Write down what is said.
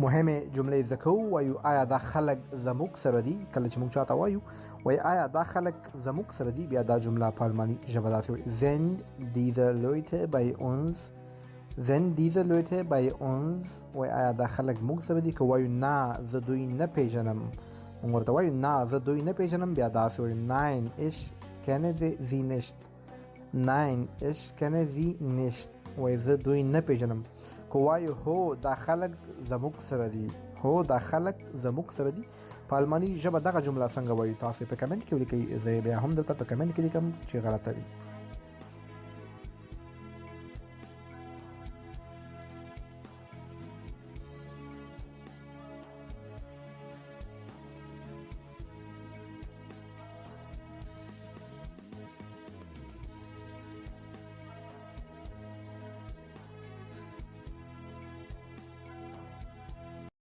مهمه جملې ذکو وایو آیا دا خلک زموږ سره دي. کله چې موږ چاته وایو وای آیا دا خلک زموږ سره دي، بیا دا جمله په الماني ژبه داسې وایي sind diese Leute bei uns. sind diese Leute bei uns. وای آیا دا خلک موږ سره دي. که وایو نه زه دوی نه پیژنم، موږ ورته وایو نه زه دوی نه پیژنم، بیا داسې وایو nein ich kenne sie nicht. nein ich kenne sie nicht. وای زه دوی نه پیژنم. که وایو هو دا خلک زموږ سره دي، هو دا خلک زموږ سره دي، په الماني ژبه دغه جمله څنګه وایي تاسو په کمنټ کې ولیکئ. زه بیا هم درته په کمنټ کې لیکم چې غلطه وي.